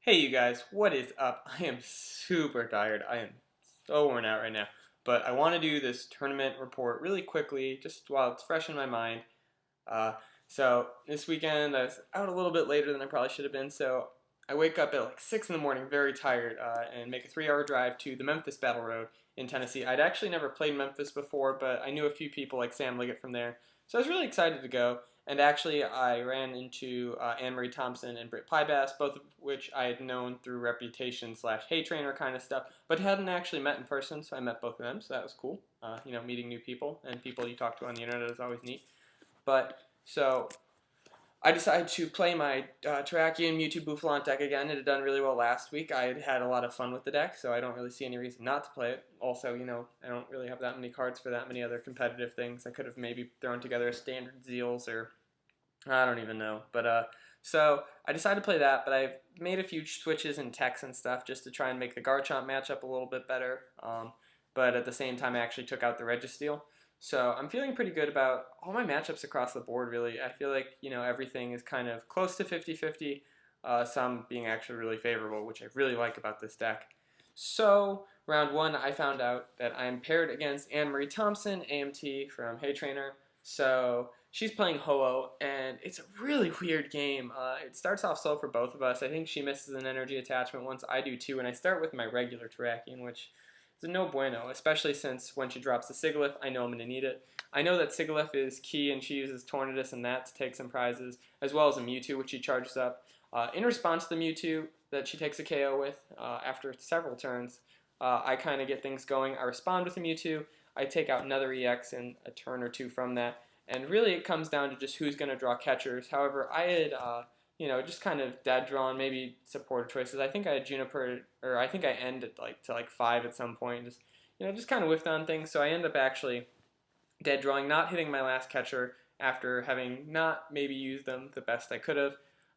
Hey you guys, what is up? I am super tired. I am so worn out right now. But I want to do this tournament report really quickly, just while it's fresh in my mind. Uh, so this weekend I was out a little bit later than I probably should have been. So I wake up at like 6 in the morning, very tired, and make a 3-hour drive to the Memphis Battle Road in Tennessee. I'd actually never played Memphis before, but I knew a few people like Sam Liggett from there. So I was really excited to go. And actually, I ran into Anne-Marie Thompson and Britt Pybass, both of which I had known through reputation slash hey trainer kind of stuff, but hadn't actually met in person. So I met both of them, so that was cool. Meeting new people and people you talk to on the internet is always neat. But so I decided to play my Terrakion Mewtwo Boufflant deck again. It had done really well last week. I had a lot of fun with the deck, so I don't really see any reason not to play it. Also, I don't really have that many cards for that many other competitive things. I could have maybe thrown together a standard Zeals or I don't even know. But so I decided to play that, but I've made a few switches in techs and stuff just to try and make the Garchomp matchup a little bit better. But at the same time, I actually took out the Registeel. So I'm feeling pretty good about all my matchups across the board, really. I feel like, everything is kind of close to 50-50, some being actually really favorable, which I really like about this deck. So round one, I found out that I am paired against Anne-Marie Thompson, AMT from Hey Trainer. So she's playing Ho-Oh, and it's a really weird game. It starts off slow for both of us. I think she misses an energy attachment once, I do too, and I start with my regular Terrakion, which is a no bueno, especially since when she drops the Sigilyph, I know I'm going to need it. I know that Sigilyph is key, and she uses Tornadus and that to take some prizes, as well as a Mewtwo, which she charges up. In response to the Mewtwo that she takes a KO with after several turns, I kind of get things going. I respond with a Mewtwo. I take out another EX in a turn or two from that. And really it comes down to just who's going to draw catchers. However, I had, just kind of dead drawn, maybe supporter choices. I think I had Juniper, or I think I ended to 5 at some point. Just kind of whiffed on things. So I end up actually dead drawing, not hitting my last catcher after having not maybe used them the best I could have.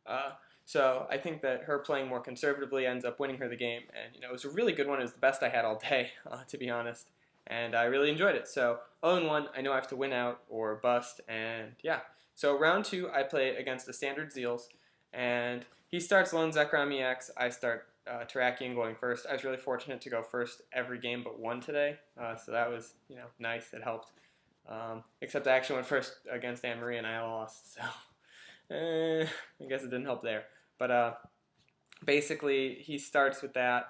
Uh, so I think that her playing more conservatively ends up winning her the game. And, it was a really good one. It was the best I had all day, to be honest. And I really enjoyed it. So 0-1, I know I have to win out or bust. And yeah. So round two, I play against the standard Zeals. And he starts Lone Zekrom EX. I start Terrakion going first. I was really fortunate to go first every game but one today. So that was, nice. It helped. Except I actually went first against Anne-Marie and I lost. So I guess it didn't help there. But basically, he starts with that.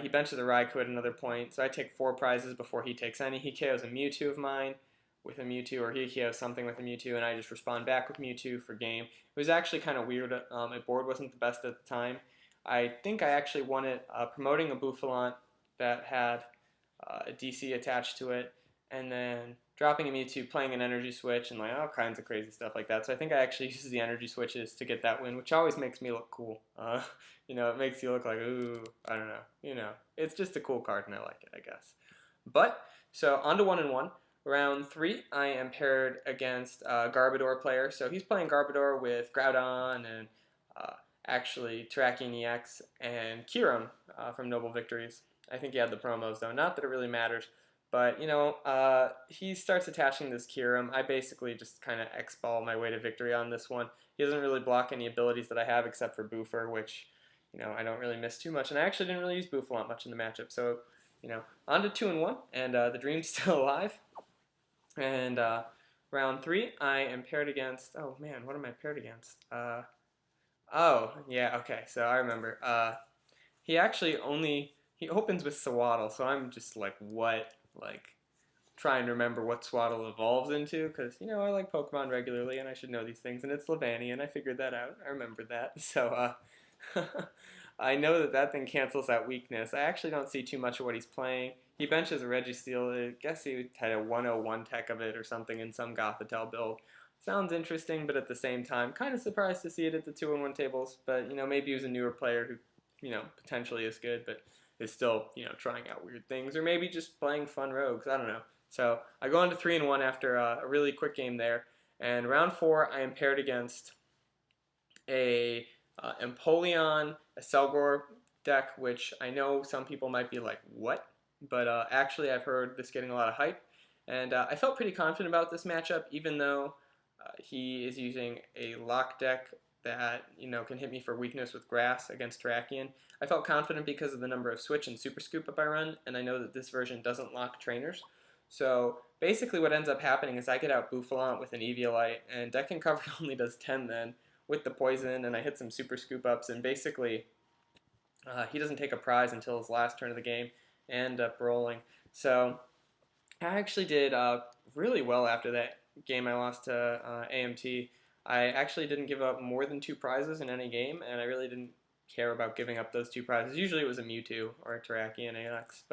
He benches a Raikou at another point, so I take 4 prizes before he takes any. He KOs a Mewtwo of mine with a Mewtwo, or he KOs something with a Mewtwo, and I just respond back with Mewtwo for game. It was actually kind of weird. My board wasn't the best at the time. I think I actually won it promoting a Boufflant that had a DC attached to it, and then dropping a Mewtwo, playing an energy switch, and all kinds of crazy stuff like that. So I think I actually used the energy switches to get that win, which always makes me look cool. It makes you look like, ooh, I don't know. It's just a cool card, and I like it, I guess. But, so on to 1-1. Round 3, I am paired against a Garbodor player. So he's playing Garbodor with Groudon and actually Terrakion EX and Kyurem from Noble Victories. I think he had the promos, though. Not that it really matters. But, he starts attaching this Kyurem. I basically just kind of X-ball my way to victory on this one. He doesn't really block any abilities that I have except for Boofer, which, I don't really miss too much. And I actually didn't really use Boufflant much in the matchup. So, on to 2-1, and the dream's still alive. And round 3, I am paired against, oh man, what am I paired against? Oh, yeah, okay, so I remember. He opens with Swaddle, so I'm just like, what? Like, trying to remember what Swaddle evolves into, because, I like Pokemon regularly, and I should know these things, and it's Levanian, I figured that out, I remembered that, so, I know that thing cancels out weakness. I actually don't see too much of what he's playing. He benches a Registeel, I guess he had a 101 tech of it or something in some Gothitelle build. Sounds interesting, but at the same time, kind of surprised to see it at the 2-1 tables, but, maybe he was a newer player who, potentially is good, but is still, trying out weird things, or maybe just playing fun rogues, I don't know. So I go on to 3-1 after a really quick game there, and round 4 I am paired against a Empoleon, a Selgor deck, which I know some people might be like, what? But actually I've heard this getting a lot of hype, and I felt pretty confident about this matchup, even though he is using a lock deck that can hit me for weakness with grass against Terrakion. I felt confident because of the number of switch and super scoop up I run, and I know that this version doesn't lock trainers. So basically what ends up happening is I get out Bouffalant with an Eviolite, and deck and cover only does 10 then with the poison, and I hit some super scoop ups, and basically he doesn't take a prize until his last turn of the game and end up rolling. So I actually did really well after that game I lost to AMT. I actually didn't give up more than 2 prizes in any game, and I really didn't care about giving up those 2 prizes. Usually it was a Mewtwo or a Terrakion AX.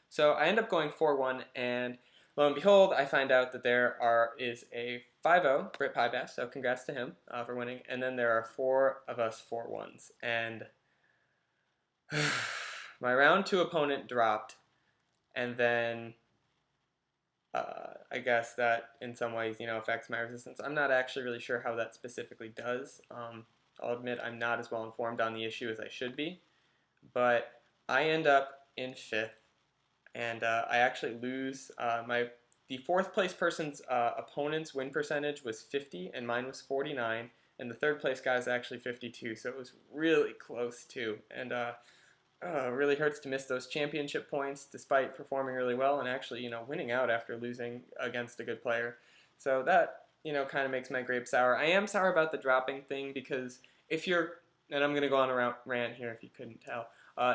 So I end up going 4-1, and lo and behold, I find out that is a 5-0 Brit Piebass, so congrats to him for winning. And then there are 4 of us 4-1s, and my round 2 opponent dropped, and then I guess that in some ways, affects my resistance. I'm not actually really sure how that specifically does. I'll admit I'm not as well informed on the issue as I should be, but I end up in 5th, and I actually lose. The 4th place person's opponent's win percentage was 50, and mine was 49, and the 3rd place guy's actually 52, so it was really close too, and really hurts to miss those championship points despite performing really well and actually, winning out after losing against a good player. So that, kind of makes my grape sour. I am sour about the dropping thing because if you're, and I'm going to go on a rant here if you couldn't tell,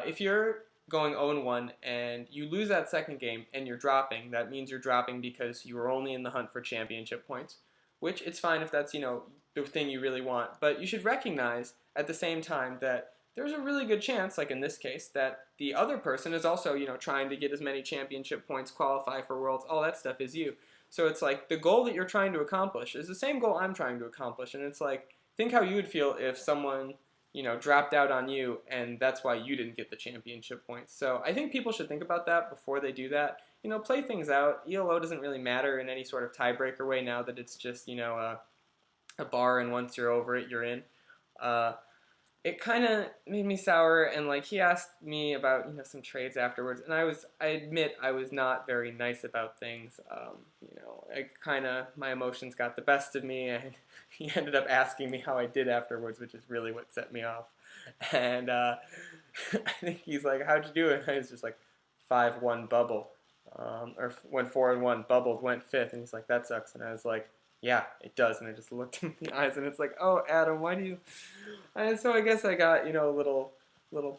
if you're going 0-1 and you lose that second game and you're dropping, that means you're dropping because you were only in the hunt for championship points, which it's fine if that's, the thing you really want. But you should recognize at the same time that there's a really good chance, like in this case, that the other person is also, trying to get as many championship points, qualify for Worlds, all that stuff is you. So it's like the goal that you're trying to accomplish is the same goal I'm trying to accomplish. And it's like, think how you would feel if someone, dropped out on you and that's why you didn't get the championship points. So I think people should think about that before they do that. Play things out. ELO doesn't really matter in any sort of tiebreaker way now that it's just, a bar and once you're over it, you're in. It kind of made me sour, and like he asked me about some trades afterwards, and I admit I was not very nice about things. My emotions got the best of me, and he ended up asking me how I did afterwards, which is really what set me off. And I think he's like, "How'd you do it?" And I was just like, 5-1 bubble, or went 4-1 bubbled, went 5th, and he's like, "That sucks," and I was like, yeah, it does. And I just looked in the eyes, and it's like, oh, Adam, why do you? And so I guess I got, a little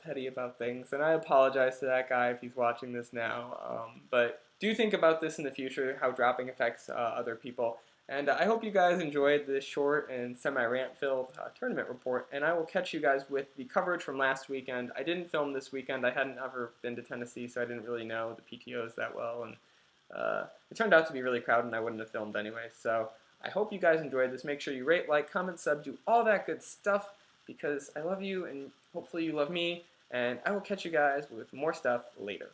petty about things, and I apologize to that guy if he's watching this now. But do think about this in the future, how dropping affects other people. And I hope you guys enjoyed this short and semi-rant-filled tournament report, and I will catch you guys with the coverage from last weekend. I didn't film this weekend. I hadn't ever been to Tennessee, so I didn't really know the PTOs that well, and it turned out to be really crowded, and I wouldn't have filmed anyway. So I hope you guys enjoyed this. Make sure you rate, like, comment, sub, do all that good stuff because I love you and hopefully you love me. And I will catch you guys with more stuff later.